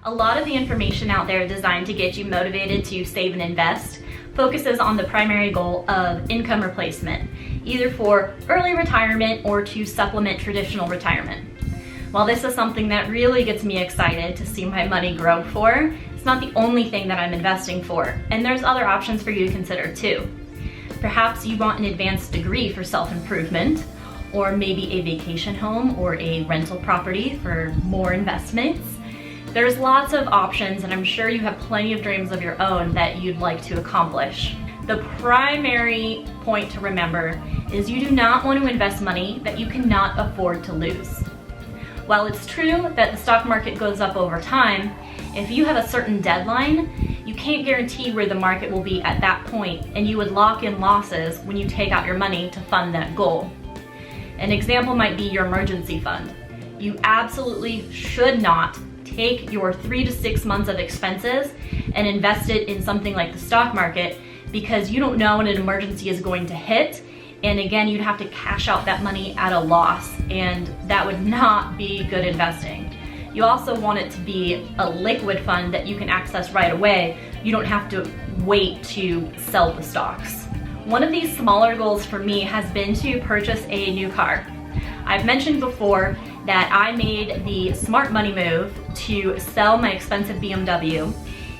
A lot of the information out there designed to get you motivated to save and invest focuses on the primary goal of income replacement, either for early retirement or to supplement traditional retirement. While this is something that really gets me excited to see my money grow for, it's not the only thing that I'm investing for, and there's other options for you to consider too. Perhaps you want an advanced degree for self-improvement, or maybe a vacation home or a rental property for more investments. There's lots of options, and I'm sure you have plenty of dreams of your own that you'd like to accomplish. The primary point to remember is you do not want to invest money that you cannot afford to lose. While it's true that the stock market goes up over time, if you have a certain deadline, you can't guarantee where the market will be at that point, and you would lock in losses when you take out your money to fund that goal. An example might be your emergency fund. You absolutely should not take your 3 to 6 months of expenses and invest it in something like the stock market, because you don't know when an emergency is going to hit, and again, you'd have to cash out that money at a loss, and that would not be good investing. You also want it to be a liquid fund that you can access right away. You don't have to wait to sell the stocks. One of these smaller goals for me has been to purchase a new car. I've mentioned before that I made the smart money move to sell my expensive BMW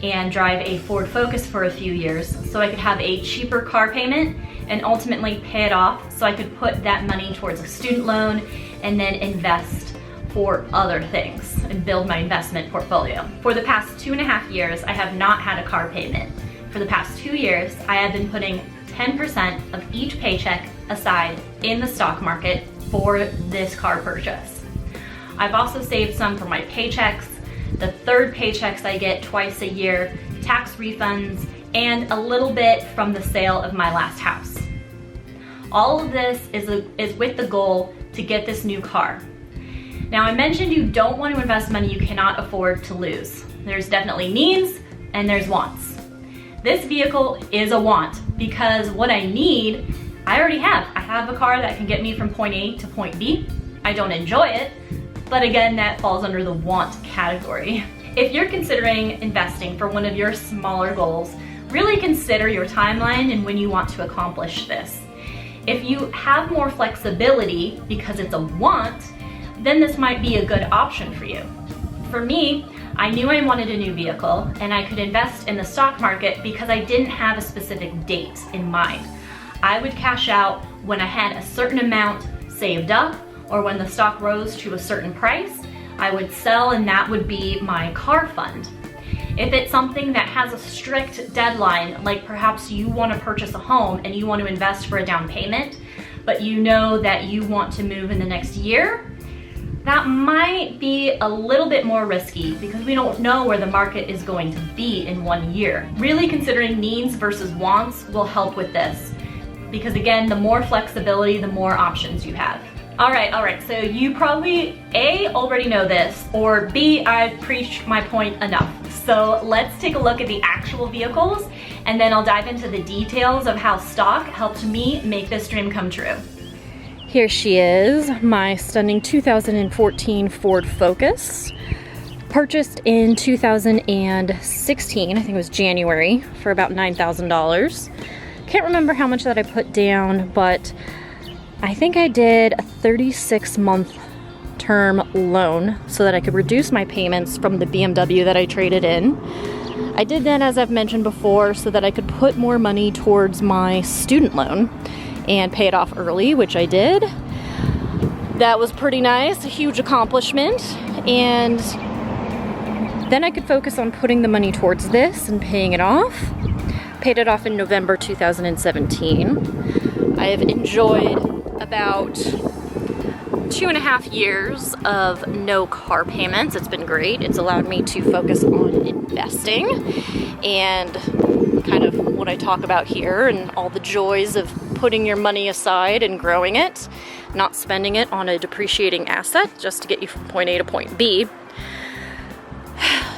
and drive a Ford Focus for a few years so I could have a cheaper car payment and ultimately pay it off so I could put that money towards a student loan and then invest for other things and build my investment portfolio. For the past 2.5 years, I have not had a car payment. For the past 2 years, I have been putting 10% of each paycheck aside in the stock market for this car purchase. I've also saved some for my paychecks, the third paychecks I get twice a year, tax refunds, and a little bit from the sale of my last house. All of this is with the goal to get this new car. Now, I mentioned you don't want to invest money you cannot afford to lose. There's definitely needs and there's wants. This vehicle is a want because what I need, I already have. I have a car that can get me from point A to point B. I don't enjoy it, but again, that falls under the want category. If you're considering investing for one of your smaller goals, really consider your timeline and when you want to accomplish this. If you have more flexibility because it's a want, then this might be a good option for you. For me, I knew I wanted a new vehicle and I could invest in the stock market because I didn't have a specific date in mind. I would cash out when I had a certain amount saved up, or when the stock rose to a certain price, I would sell and that would be my car fund. If it's something that has a strict deadline, like perhaps you want to purchase a home and you want to invest for a down payment, but you know that you want to move in the next year, that might be a little bit more risky because we don't know where the market is going to be in 1 year. Really considering needs versus wants will help with this, because again, the more flexibility, the more options you have. All right, so you probably A, already know this, or B, I've preached my point enough. So let's take a look at the actual vehicles, and then I'll dive into the details of how stock helped me make this dream come true. Here she is, my stunning 2014 Ford Focus. Purchased in 2016, I think it was January, for about $9,000. Can't remember how much that I put down, but I think I did a 36-month term loan so that I could reduce my payments from the BMW that I traded in. I did that, as I've mentioned before, so that I could put more money towards my student loan and pay it off early, which I did. That was pretty nice, a huge accomplishment. And then I could focus on putting the money towards this and paying it off. Paid it off in November 2017. I have enjoyed about 2.5 years of no car payments. It's been great. It's allowed me to focus on investing and kind of what I talk about here and all the joys of putting your money aside and growing it, not spending it on a depreciating asset just to get you from point A to point B.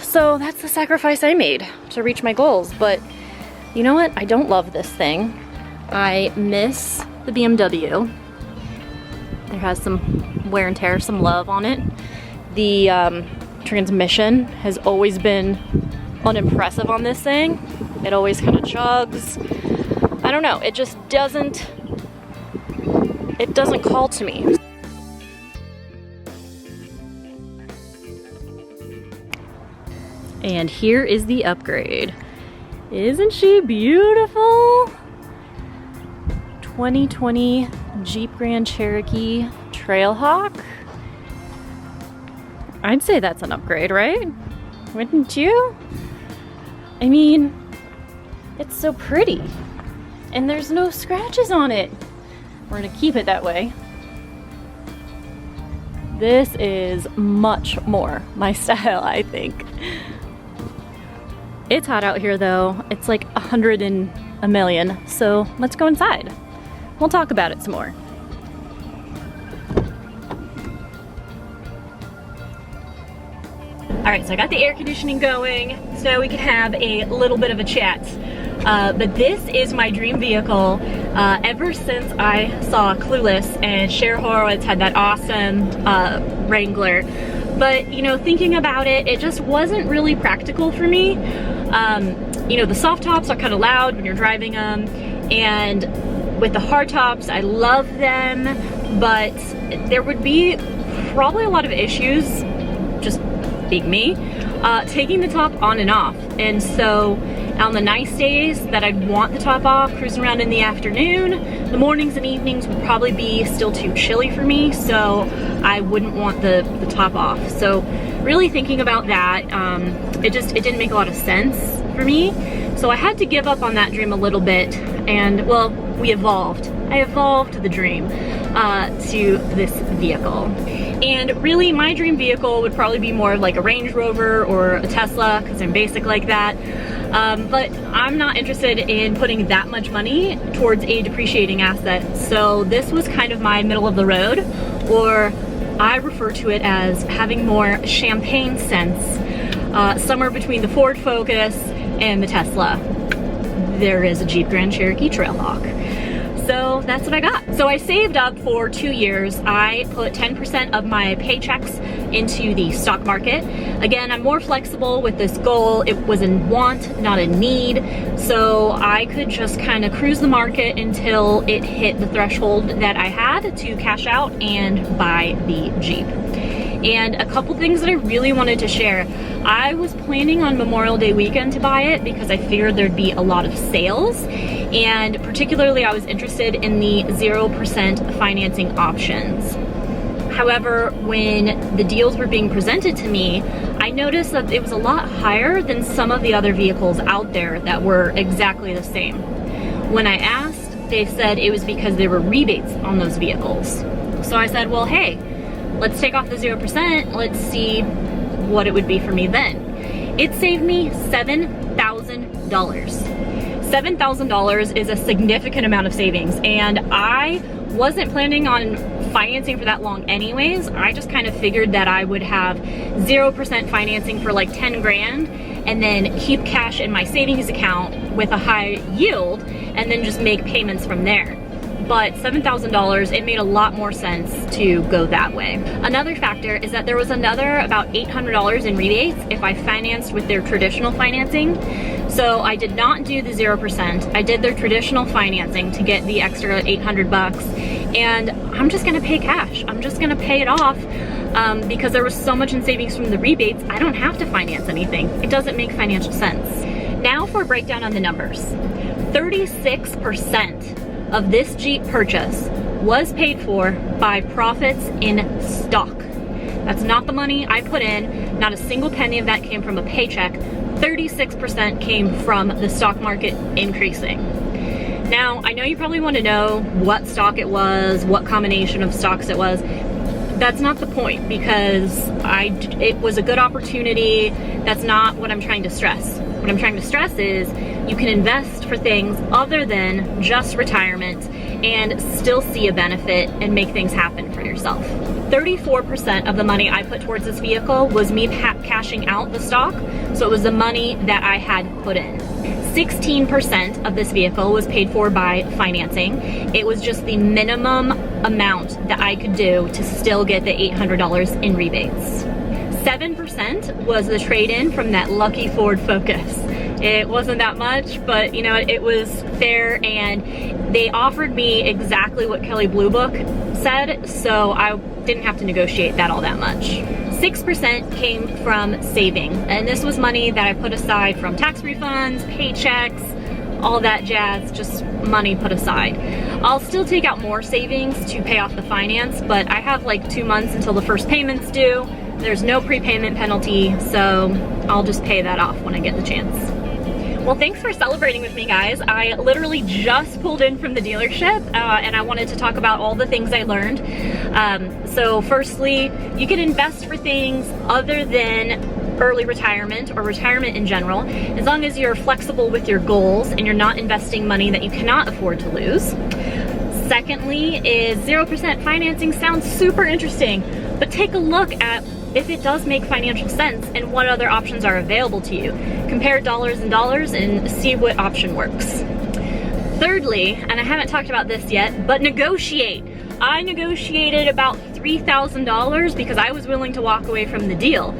So that's the sacrifice I made to reach my goals. But you know what? I don't love this thing. I miss the BMW. There has some wear and tear, some love on it. The transmission has always been unimpressive on this thing. It always kind of chugs. I don't know, it just doesn't call to me. And here is the upgrade. Isn't she beautiful? 2020 Jeep Grand Cherokee Trailhawk. I'd say that's an upgrade, right? Wouldn't you? I mean, it's so pretty. And there's no scratches on it. We're gonna keep it that way. This is much more my style, I think. It's hot out here though. It's like 100 and a million. So let's go inside. We'll talk about it some more. All right, so I got the air conditioning going so we can have a little bit of a chat. But this is my dream vehicle ever since I saw Clueless and Cher Horowitz had that awesome Wrangler. But you know, thinking about it, it just wasn't really practical for me. You know, the soft tops are kind of loud when you're driving them, and with the hard tops, I love them, but there would be probably a lot of issues, just being me, taking the top on and off. And so on the nice days that I'd want the top off, cruising around in the afternoon, the mornings and evenings would probably be still too chilly for me, so I wouldn't want the top off. So really thinking about that, it didn't make a lot of sense for me. So I had to give up on that dream a little bit, and well, we evolved. I evolved the dream to this vehicle. And really my dream vehicle would probably be more like a Range Rover or a Tesla, because I'm basic like that. But I'm not interested in putting that much money towards a depreciating asset. So this was kind of my middle of the road, or I refer to it as having more champagne sense, somewhere between the Ford Focus and the Tesla. There is a Jeep Grand Cherokee Trailhawk. So that's what I got. So I saved up for 2 years. I put 10% of my paychecks into the stock market. Again, I'm more flexible with this goal. It was a want, not a need. So I could just kind of cruise the market until it hit the threshold that I had to cash out and buy the Jeep. And a couple things that I really wanted to share. I was planning on Memorial Day weekend to buy it because I figured there'd be a lot of sales. And particularly I was interested in the 0% financing options. However, when the deals were being presented to me, I noticed that it was a lot higher than some of the other vehicles out there that were exactly the same. When I asked, they said it was because there were rebates on those vehicles. So I said, well, hey, let's take off the 0%, let's see what it would be for me then. It saved me $7,000. $7,000 is a significant amount of savings, and I wasn't planning on financing for that long anyways. I just kind of figured that I would have 0% financing for like 10 grand and then keep cash in my savings account with a high yield and then just make payments from there. But $7,000, it made a lot more sense to go that way. Another factor is that there was another about $800 in rebates if I financed with their traditional financing. So I did not do the 0%. I did their traditional financing to get the extra 800 bucks. And I'm just gonna pay cash. I'm just gonna pay it off because there was so much in savings from the rebates, I don't have to finance anything. It doesn't make financial sense. Now for a breakdown on the numbers. 36% of this Jeep purchase was paid for by profits in stock. That's not the money I put in. Not a single penny of that came from a paycheck. 36% came from the stock market increasing. Now, I know you probably want to know what stock it was, what combination of stocks it was. That's not the point, because it was a good opportunity. That's not what I'm trying to stress. What I'm trying to stress is you can invest for things other than just retirement and still see a benefit and make things happen for yourself. 34% of the money I put towards this vehicle was me cashing out the stock, so it was the money that I had put in. 16% of this vehicle was paid for by financing. It was just the minimum amount that I could do to still get the $800 in rebates. 7% was the trade-in from that lucky Ford Focus. It wasn't that much, but you know, it was fair, and they offered me exactly what Kelley Blue Book said, so I didn't have to negotiate that all that much. 6% came from saving, and this was money that I put aside from tax refunds, paychecks, all that jazz, just money put aside. I'll still take out more savings to pay off the finance, but I have like 2 months until the first payment's due. There's no prepayment penalty, so I'll just pay that off when I get the chance. Well, thanks for celebrating with me, guys. I literally just pulled in from the dealership and I wanted to talk about all the things I learned. So firstly, you can invest for things other than early retirement or retirement in general, as long as you're flexible with your goals and you're not investing money that you cannot afford to lose. Secondly is 0% financing sounds super interesting, but take a look at if it does make financial sense and what other options are available to you. Compare dollars and dollars and see what option works. Thirdly, and I haven't talked about this yet, but negotiate. I negotiated about $3,000 because I was willing to walk away from the deal.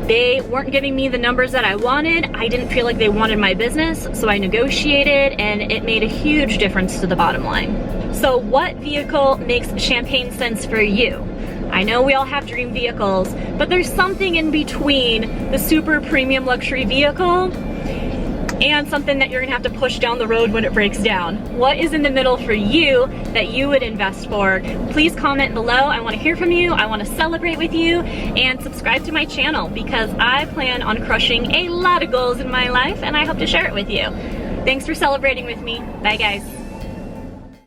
They weren't giving me the numbers that I wanted. I didn't feel like they wanted my business, so I negotiated, and it made a huge difference to the bottom line. So what vehicle makes champagne sense for you? I know we all have dream vehicles, but there's something in between the super premium luxury vehicle and something that you're gonna have to push down the road when it breaks down. What is in the middle for you that you would invest for? Please comment below. I wanna hear from you, I wanna celebrate with you, and subscribe to my channel because I plan on crushing a lot of goals in my life and I hope to share it with you. Thanks for celebrating with me. Bye, guys.